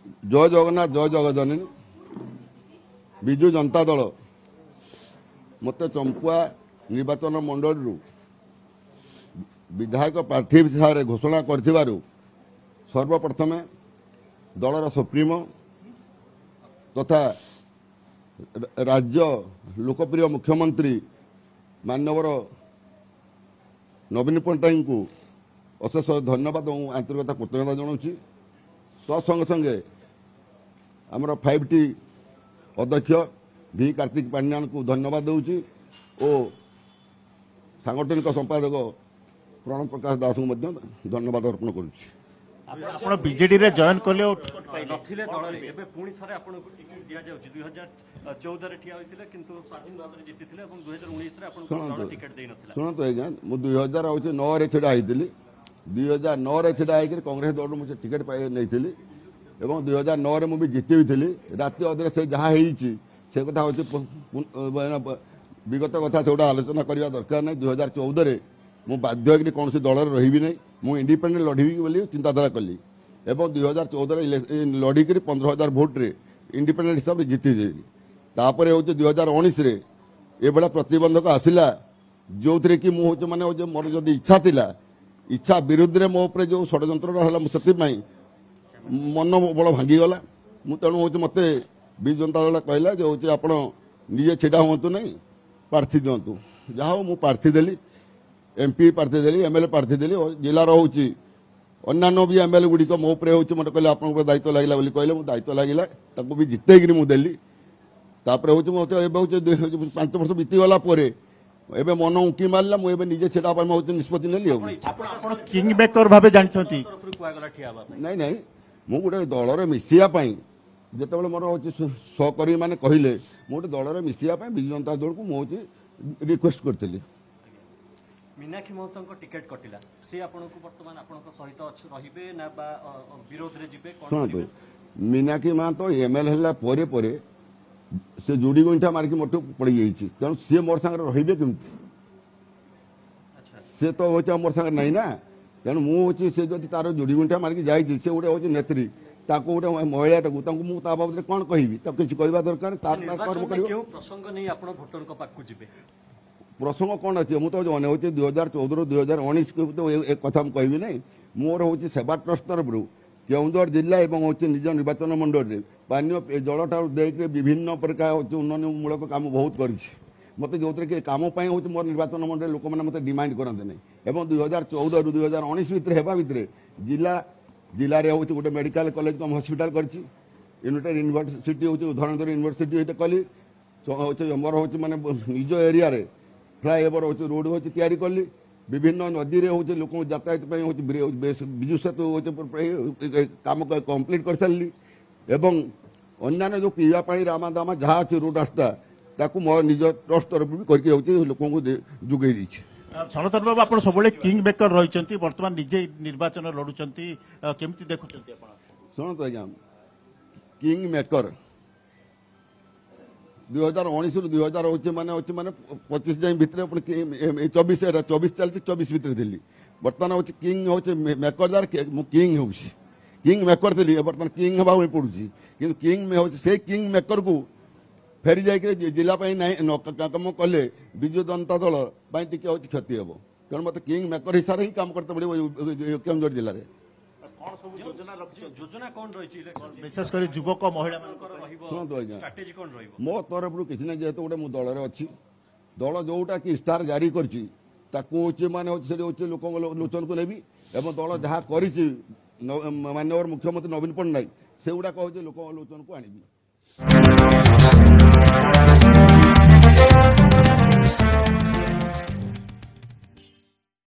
जय जगन्नाथ जय जगजननी विजु जनता दल मत चंपुआ निर्वाचन मंडल विधायक प्रार्थी हिसाब घोषणा कर सर्वप्रथम दलर सुप्रीमो तथा राज्य लोकप्रिय मुख्यमंत्री मानवर नवीन पट्टनायक को अशेष धन्यवाद और आंतरिकता कृतज्ञता जनाऊँगी तत्संगे संगे आमर 5T अध्यक्ष भी कार्तिक पांड्यान को धन्यवाद दूची और सांगठनिक संपादक प्रणव प्रकाश दास को धन्यवाद अर्पण करुच्ची। आपण बीजेडी रे जॉइन करले नथिले दल रे एबे पुणी थरे आपण को टिकट दिया जाउची 2014 रे ठिया होइतिले किंतु स्वाधीन दल रे जितिथिले एवं 2019 रे आपण को दल टिकट देइ नथिला। सुनतो आज्ञा मु 2009 रे छिडा आइतिली 2009 रे छिडा आइ कांग्रेस दल मु टिकट पाइ नैतिली एवं 2009 रे मु भी जिति भी राति अदरे से जहाँ होइची से कथा होची विगत कथा सेटा आलोचना करबा दरकार नै 2014 रे मु बाध्य कि कौन दल रही नहीं मु इंडिपेंडेंट लड़बी बोली चिंताधारा कली एवं 2014 लड़िक 15,000 भोट रे इंडिपेंडेंट हिसाब से जीति तापर हूँ 2019 रे ये बड़ा प्रतिबंधक आसला जो थे कि मुझे माने मोर जब इच्छा थिला इच्छा विरुद्ध रे मो उपरे जो षड्यंत्र से मन बल भांगीगला तेणु हूँ मत विजु जनता दल कहला जो हूँ आप निजे छिड़ा हूँ नहीं प्रार्थी दिंतु जहाँ मुझे प्रार्थी देली एमपी प्रार्थी देली एमएलए प्रार्थी देली जिलार हूँ अन्य भी एमएलए गुड़िक मो उपरे हूँ मत कहले आप दायित्व लगे बोली कहले मुझे दायित्व लगे ताको भी जितेकरी मुझे देली तापर हूँ मत 5 वर्ष बीतीगला एबे मन उंकी मारला मुझे निजे छेड़ा हूँ निष्पत्ति नेली किंग मेकर भाबे जानछंती नहीं नहीं मु गोटे दलरे मिसिया जिते मोर हूँ सहकर्मी मैंने कहले गोटे दलरे मिसिया विजु जनता दल को मुझे रिक्वेस्ट करी मीनाक्षी महतो टिकेट कटिला से आपनको वर्तमान आपनको सहित अच्छे रहिबे ना बा विरोध रे जिबे कोन करिवे मीनाक्षी महतो एमएल हला परे परे से जोड़ी गोइठा मारकी मोटे पड़ी जाइछि तेणु सी मोर संग रहिबे केमति अच्छा से तो होचा मोर संग नहीं ना तेणु मु होछि से जति तार जोड़ी गोइठा मारकी जाइछि से गोटे होछि नेत्री ताको गोटे महिलाटाକୁ तांको मु ता बाबत कोन कहबी त किछ कहबा दरकार तार कर्म करियो क्यों प्रसंग नहीं आपण भोटर को पाक जिबे प्रसंग कौन अच्छे मुझे जन हो 2014 रू 2019 तो एक कथा कहबी नहीं मोर हूँ सेवा ट्रस्ट तरफ केन्दुझर जिला और हूँ निज निर्वाचन मंडल में पानी जल ठार देखे विभिन्न प्रकार हूँ उन्नयनमूलक काम बहुत कर मत जो कि कम हूँ मोर निर्वाचन मंडल लोक मैंने मत डिमांड करते नहीं और 2014 रू 2019 भितर जिला जिले हूँ गोटे मेडिकल कॉलेज कम हॉस्पिटल कर यूनिटेड यूनिवर्सिटी हूँ धरधर यूनिवर्सिटी कली मोर हूँ मानने निज एरिया फ्लाईओवर हूँ रोड हूँ तैयारी कली विभिन्न नदी में हूँ लोक यातायात हूँ विजु सेतु हूँ कम कम्प्लीट कर सारी एवं अन्य जो पीवा पानी रामा दामा जहाँ अच्छे रोड रास्ता ताकू मो निज ट्रस्ट तरफ भी करके लोक जोगे सनतर बाबू आप सब किंग मेकर रही बर्तमान निजे निर्वाचन लड़ुंट केमती देखुं शुणु आज्ञा किंग मेकर 2019 रू 2000 हूँ माने 25 जाए भितर 24 चलती 24 भितर थी बर्तमान हूँ किंग हूँ मेकर जार किंग हूँ किंग मेकर थी बर्तमान किंग हवा पड़ुची कि किंग में हूँ से किंग मेकर को फेरी जाए जिला कम कले विजु जनता दल टी हूँ क्षति हे तेणु मत किंग मेकर हिसाब से ही काम करते पड़े केन्दुझर जिले में योजना कौन रही विशेष कर युवक महिला शुणु आज्ञा मो तरफ किसी ना जेहेतु गोटे दल अच्छी दल जोटा कि इस्तार जारी कर माने लोक लोचन को नेबी एवं दल जहाँ कर माननीय मुख्यमंत्री नवीन पट्टनायक से गुड़ाक लोक लोचन को आनी।